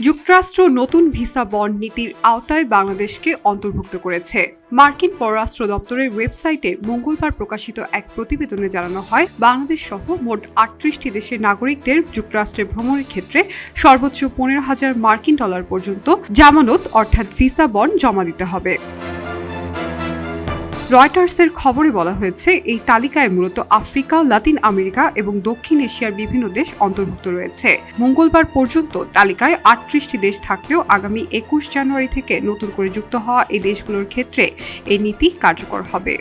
যুক্তরাষ্ট্র নতুন visa bond নীতির আওতায় বাংলাদেশকে অন্তর্ভুক্ত করেছে। মার্কিন পররাষ্ট্র দপ্তরের ওয়েবসাইটে মঙ্গলবার প্রকাশিত এক প্রতিবেদনে জানানো হয়, বাংলাদেশ সহ মোট ৩৮টি দেশের নাগরিকদের যুক্তরাষ্ট্রে ভ্রমণের ক্ষেত্রে সর্বোচ্চ $১৫,০০০ পর্যন্ত জামানত অর্থাৎ ভিসা বন্ড জমা দিতে হবে। রয়টার্সের খবরে বলা হয়েছে, এই তালিকায় মূলত আফ্রিকা, লাতিন আমেরিকা এবং দক্ষিণ এশিয়ার বিভিন্ন দেশ অন্তর্ভুক্ত রয়েছে। মঙ্গলবার পর্যন্ত তালিকায় ৩৮টি দেশ থাকলেও আগামী ২১ জানুয়ারি থেকে নতুন করে যুক্ত হওয়া এই দেশগুলোর ক্ষেত্রে এই নীতি কার্যকর হবে।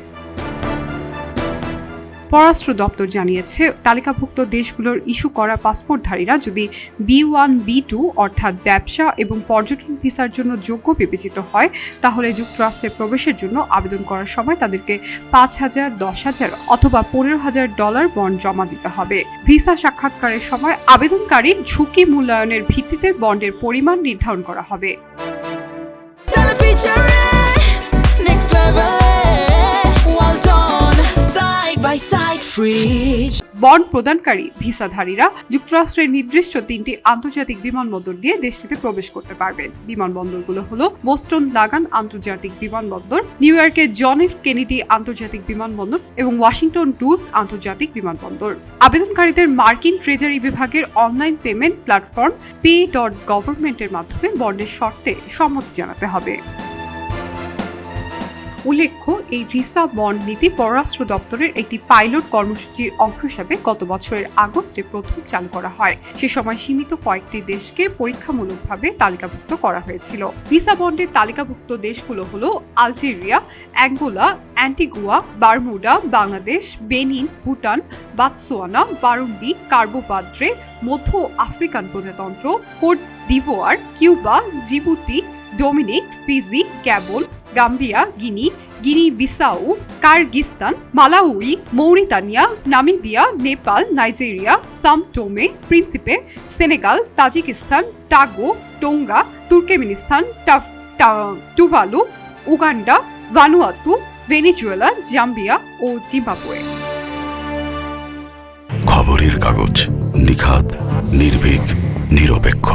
পররাষ্ট্র দপ্তর জানিয়েছে, তালিকাভুক্ত দেশগুলোর ইস্যু করা পাসপোর্টধারীরা যদি B1, B2 অর্থাৎ ব্যবসা এবং পর্যটন ভিসার জন্য যোগ্য বিবেচিত হয়, তাহলে যুক্তরাষ্ট্রে প্রবেশের জন্য আবেদন করার সময় তাদেরকে $৫,০০০, $১০,০০০ অথবা $১৫,০০০ বন্ড জমা দিতে হবে। ভিসা সাক্ষাৎকারের সময় আবেদনকারীর ঝুঁকি মূল্যায়নের ভিত্তিতে বন্ডের পরিমাণ নির্ধারণ করা হবে। বন্ড প্রদানকারী ভিসাধারীরা যুক্তরাষ্ট্রের নির্দিষ্ট ৩টি আন্তর্জাতিক বিমানবন্দর দিয়ে দেশটিতে প্রবেশ করতে পারবেন। বিমানবন্দরগুলো হলো বোস্টন লাগান আন্তর্জাতিক বিমানবন্দর, নিউ ইয়র্কের জন এফ কেনেডি আন্তর্জাতিক বিমানবন্দর এবং ওয়াশিংটন ডুলস আন্তর্জাতিক বিমানবন্দর। আবেদনকারীদের মার্কিন ট্রেজারি বিভাগের অনলাইন পেমেন্ট প্ল্যাটফর্ম pay.government-এর মাধ্যমে বন্ডের শর্তে সম্মতি জানাতে হবে। উল্লেখ্য, এই ভিসা বন্ড নীতি পররাষ্ট্র দপ্তরের একটি পাইলট কর্মসূচির অংশ হিসেবে গত বছরের আগস্টে প্রথম চালু করা হয়। সে সময় সীমিত কয়েকটি দেশকে পরীক্ষামূলকভাবে তালিকাভুক্ত করা হয়েছিল। ভিসা বন্ডের তালিকাভুক্ত দেশগুলো হলো Algeria, Angola, Antigua, Bermuda, Bangladesh, Benin, Bhutan, Botswana, Burundi, Cabo ভাদ্রে, মধ্য আফ্রিকান প্রজাতন্ত্র, Cote d'Ivoire, Cuba, Djibouti, Dominica, Fiji, Gabon, Gambia, Guinea Bissau, Kyrgyzstan, Malawi, Mauritania, Namibia, Nepal, Nigeria, Sao Tome Principe, Senegal, Tajikistan, Togo, Tonga, Turkmenistan, Tuvalu, Uganda, Vanuatu, Venezuela, Zambia ও Zimbabwe. খবরের কাগজ, নিখাত, নির্ভীক, নিরপেক্ষ।